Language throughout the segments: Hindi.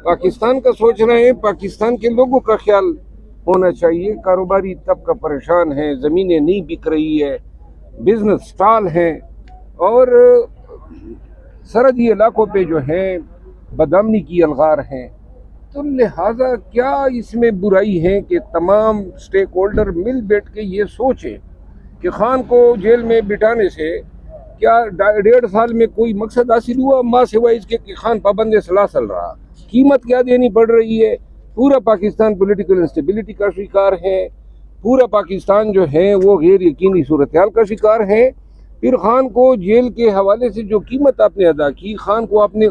पाकिस्तान का सोच रहे हैं, पाकिस्तान के लोगों का ख्याल होना चाहिए। कारोबारी तबका परेशान है, ज़मीनें नहीं बिक रही है, बिजनेस स्टॉल है और सरहदी इलाकों पे जो है बदअमनी की अलगार हैं। तो लिहाजा क्या इसमें बुराई है कि तमाम स्टेक होल्डर मिल बैठ के ये सोचें कि खान को जेल में बिठाने से क्या 1.5 साल में कोई मकसद हासिल हुआ, माँ सिवाय इसके कि खान पाबंद सलासल रहा। कीमत क्या देनी पड़ रही है? पूरा पाकिस्तान पॉलिटिकल इंस्टेबिलिटी का शिकार है, पूरा पाकिस्तान जो है वो गैर यकीनी सूरत हाल का शिकार है। फिर खान को जेल के हवाले से जो कीमत आपने अदा की, खान को आपने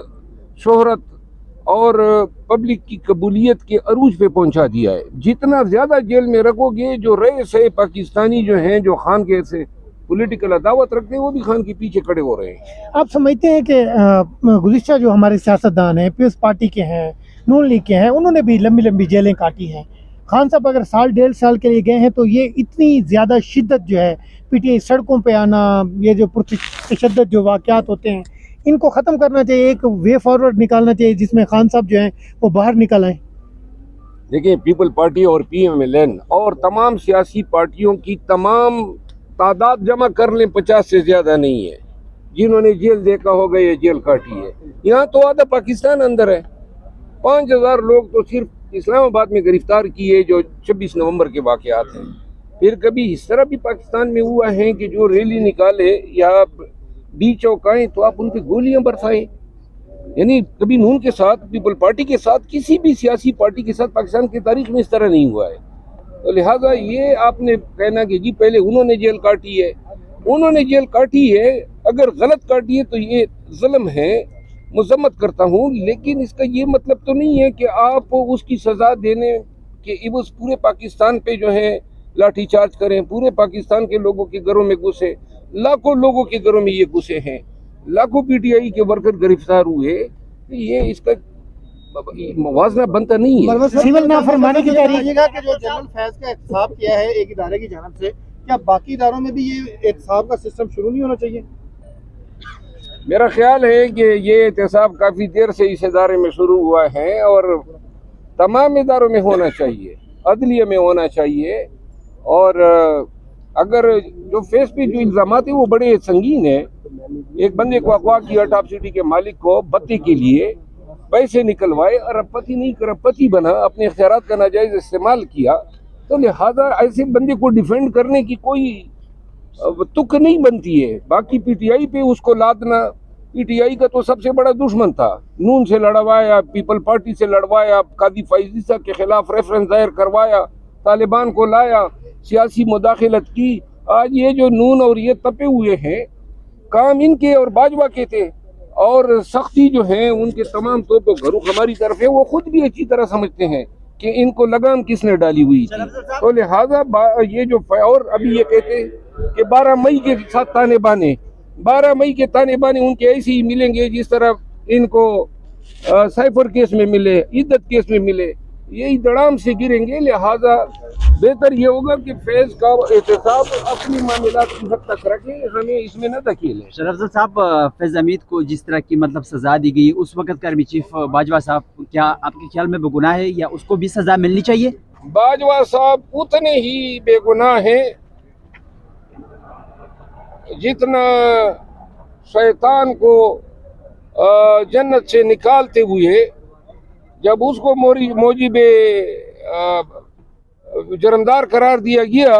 शोहरत और पब्लिक की कबूलियत के अरूज पे पहुंचा दिया है। जितना ज्यादा जेल में रखोगे, जो रईस है पाकिस्तानी जो हैं, जो खान के से पॉलिटिकल अदावत रखते हैं, वो भी खान के पीछे खड़े हो रहे हैं। आप समझते हैं कि गुज़िश्ता जो हमारे सियासतदान हैं, पीपल्स पार्टी के हैं, नून लीग के हैं, उन्होंने भी लंबी लंबी जेलें काटी हैं। खान साहब अगर 1.5 साल के लिए गए हैं तो ये इतनी ज़्यादा शिद्दत जो है, पीटीआई सड़कों पे आना, ये जो तशद्दुद जो वाक़यात होते हैं, इनको ख़त्म करना चाहिए। एक वे फॉरवर्ड निकालना चाहिए जिसमें खान साहब जो हैं वो बाहर निकल आएँ। देखिए, पीपल पार्टी और PMLN और तमाम सियासी पार्टियों की तमाम तादाद जमा कर लें, 50 से ज़्यादा नहीं है जिन्होंने जेल देखा होगा, ये जेल काटी है। यहाँ तो आधा पाकिस्तान अंदर है। 5000 लोग तो सिर्फ इस्लामाबाद में गिरफ्तार किए जो 26 नवंबर के वाक़यात हैं। फिर कभी इस तरह भी पाकिस्तान में हुआ है कि जो रैली निकाले या बीच चौकाएं तो आप उन पर गोलियां बरसाएं। यानी कभी नून के साथ, पीपल पार्टी के साथ, किसी भी सियासी पार्टी के साथ पाकिस्तान की तारीख में इस तरह नहीं हुआ है। तो लिहाजा ये आपने कहना कि जी पहले उन्होंने जेल काटी है, उन्होंने जेल काटी है, अगर गलत काटी है तो ये जुल्म है, मजम्मत करता हूँ। लेकिन इसका ये मतलब तो नहीं है कि आप उसकी सजा देने के इवज़ पूरे पाकिस्तान पे जो है लाठीचार्ज करें, पूरे पाकिस्तान के लोगों के घरों में घुसे, लाखों लोगों के घरों में ये घुसे हैं, लाखों PTI के वर्कर गिरफ्तार हुए। ये इसका मवाजना बनता नहीं है। सिविल नाफरमानी की तारीख कि जो जनरल फैज का एहतसाब किया है एक इदारे की जानिब से, क्या बाकी इदारों में भी ये एहतसाब का सिस्टम शुरू नहीं होना चाहिए? मेरा ख्याल है कि ये एहतसाब काफ़ी देर से इस इदारे में शुरू हुआ है और तमाम इदारों में होना चाहिए, अदलिया में होना चाहिए। और अगर जो फेस पे जो इल्ज़ामात है वो बड़े संगीन है। एक बंदे को अगवा किया, टॉप सिटी के मालिक को बत्ती के लिए पैसे निकलवाए, अरबपति नहीं करपति बना, अपने इख्तियारात का नाजायज इस्तेमाल किया। तो लिहाजा ऐसे बंदे को डिफेंड करने की कोई तुक नहीं बनती है। बाकी PTI पे उसको लादना, PTI का तो सबसे बड़ा दुश्मन था, नून से लड़वाया, पीपल पार्टी से लड़वाया, कादी फैज़ के खिलाफ रेफरेंस दायर करवाया, तालिबान को लाया, सियासी मुदाखलत की। आज ये जो नून और ये तपे हुए हैं, काम इनके और बाजवा के थे और सख्ती जो है उनके तमाम तो घरों हमारी तरफ है। वो खुद भी अच्छी तरह समझते हैं कि इनको लगाम किसने डाली हुई थी। तो लिहाजा ये जो और अभी ये कहते कि 12 मई के साथ ताने बाने, 12 मई के ताने बाने उनके ऐसे ही मिलेंगे जिस तरह इनको साइफर केस में मिले, इद्दत केस में मिले, यही दड़ाम से गिरेंगे। लिहाजा बेहतर ये होगा कि फैज का एहतसाब अपनी मामलात की हद तक रखे, हमें इसमें न धकेलें। शरफजल साहब, फैज हमीद को जिस तरह की मतलब सजा दी गई, उस वक्त का आर्मी चीफ बाजवा साहब क्या आपके ख्याल में बेगुनाह है या उसको भी सजा मिलनी चाहिए? बाजवा साहब उतने ही बेगुनाह हैं जितना शैतान को जन्नत से निकालते हुए जब उसको मौजिबे जरमदार करार दिया गया,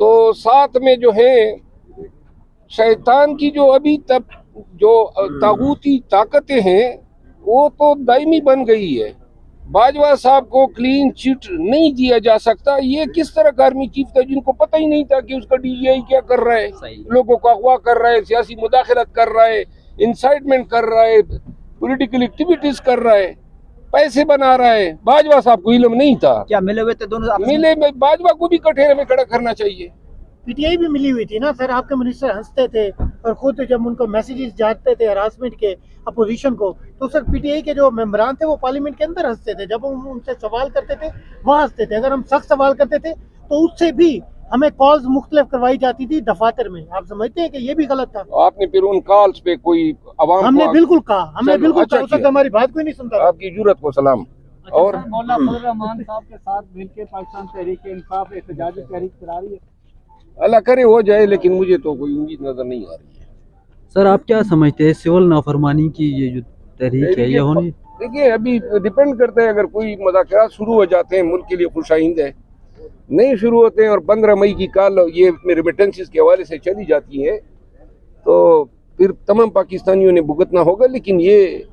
तो साथ में जो है शैतान की जो अभी तक जो तागूती ताकतें हैं वो तो दायमी बन गई है। बाजवा साहब को क्लीन चिट नहीं दिया जा सकता। ये किस तरह का आर्मी चीफ था जिनको पता ही नहीं था कि उसका DGI क्या कर रहा है, लोगों को अगवा कर रहा है, सियासी मुदाखलत कर रहा है, इंसाइटमेंट कर रहा है, पॉलिटिकल एक्टिविटीज कर रहा है, पैसे बना रहा है। बाजवा साहब को इल्म नहीं था। क्या मिले हुए थे दोनों? मिले, बाजवा को भी कठेरे में खड़ा करना चाहिए। PTI भी मिली हुई थी ना सर, आपके मिनिस्टर हंसते थे और खुद जब उनको मैसेजेस जाते थे हरासमेंट के अपोजिशन को, तो सर PTI के जो मेंबरान थे वो पार्लियामेंट के अंदर हंसते थे। जब हम उनसे सवाल करते थे वहाँ हंसते थे, अगर हम सख्त सवाल करते थे तो उससे भी हमें कॉल्स मुख्तलिफ करवाई जाती थी दफातर में। आप समझते हैं कि ये भी गलत था? आपने फिर उन कॉल्स पे कोई अवाम हमने बिल्कुल कहा, हमने चलो, बिल्कुल अच्छा कहा, उस वक्त किया। हमारी बात कोई नहीं सुनता था। आपकी जुर्रत को सलाम। और मौलाना फजल रहमान साहब के साथ मिलकर पाकिस्तान तहरीक इंसाफ एहतजाजी तहरीक चला रही है। अल्लाह करे हो जाए, लेकिन मुझे तो कोई उम्मीद नजर नहीं आ रही है। सर आप क्या समझते हैं सिविल नाफरमानी की ये जो तहरीक है ये होनी? देखिए अभी डिपेंड करता है, अगर कोई मुज़ाकरात शुरू हो जाते हैं मुल्क के लिए खुशाइंद है, नहीं शुरू होते हैं और 15 मई की कॉल ये रेमिटेंसेस के हवाले से चली जाती है तो फिर तमाम पाकिस्तानियों ने भुगतना होगा। लेकिन ये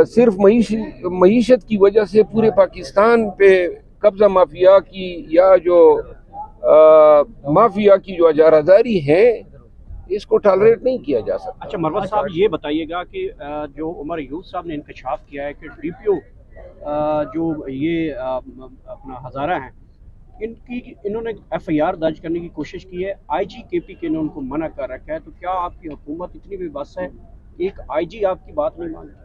सिर्फ मईशत की वजह से पूरे पाकिस्तान पे कब्जा माफिया की या जो माफिया की जो अजारादारी है इसको टॉलरेट नहीं किया जा सकता। अच्छा मरवत साहब ये बताइएगा कि जो उमर यूसुफ साहब ने इंकशाफ किया है कि डीपीओ जो ये अपना हज़ारा हैं इन्होंने एफआईआर दर्ज करने की कोशिश की है, आईजी के ने उनको मना कर रखा है, तो क्या आपकी हुकूमत इतनी भी बस है, एक आईजी आपकी बात नहीं मानता?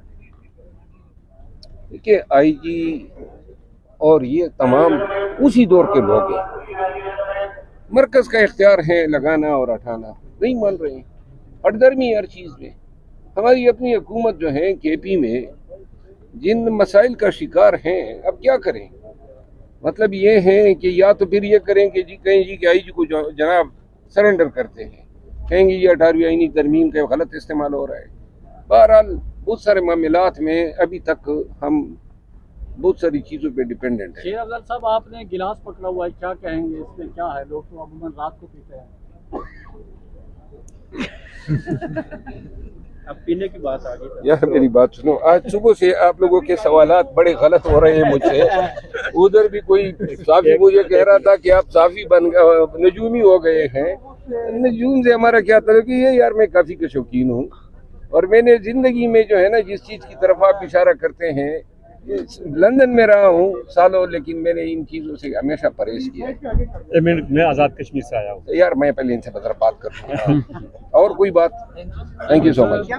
देखिए आईजी और ये तमाम उसी दौर के लोग हैं, मरकज का इख्तियार है लगाना और हटाना, नहीं मान रहे हैं, हटदर्मी हर चीज़ में। हमारी अपनी हुकूमत जो है केपी में जिन मसाइल का शिकार हैं, अब क्या करें? मतलब ये है कि या तो फिर ये करें कि जी कहें जी कि आईजी को जनाब सरेंडर करते हैं, कहेंगे ये 18वीं आईनी तरमीम का गलत इस्तेमाल हो रहा है। बहरहाल बहुत सारे मामलात में अभी तक हम बहुत सारी चीज़ों पे डिपेंडेंट है। शेर अफजल साहब आपने गिलास पकड़ा हुआ है, क्या कहेंगे इसमें? क्या है, लोग तो अमूमन रात को पीते हैं। अब पीने की बात आ गई। यार मेरी बात सुनो, आज सुबह से आप लोगों के सवालात बड़े गलत हो रहे हैं मुझसे। उधर भी कोई साफी मुझे कह रहा था कि आप साफी बन गए, नजूमी हो गए हैं। नजूम से हमारा क्या ताल्लुक है? ये यार मैं काफ़ी का शौकीन हूँ और मैंने ज़िंदगी में जो है ना जिस चीज़ की तरफ आप इशारा करते हैं, लंदन में रहा हूँ सालों, लेकिन मैंने इन चीज़ों से हमेशा परहेज किया है। मैं आज़ाद कश्मीर से आया हूँ। तो यार मैं पहले इनसे बदर बात करूँ और कोई बात। Thank you so much.